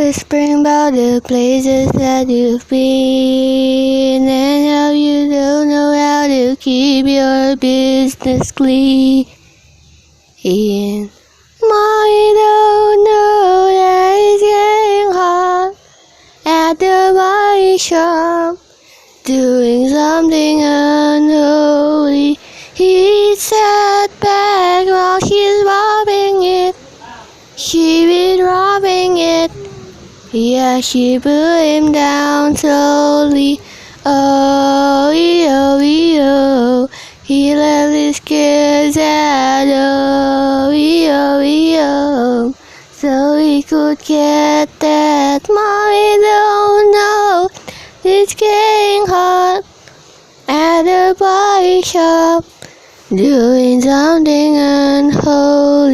whispering about the places that you've been, and how you don't know how to keep your business clean. Mommy don't know that it's getting hot at the body shop, doing something unholy. He sat back while she's robbing it. She been robbing it. Yeah, she put him down slowly. Oh, oh. He left his kids at oh. So he could get that. Mommy don't know it's getting hot at the body shop, doing something unholy.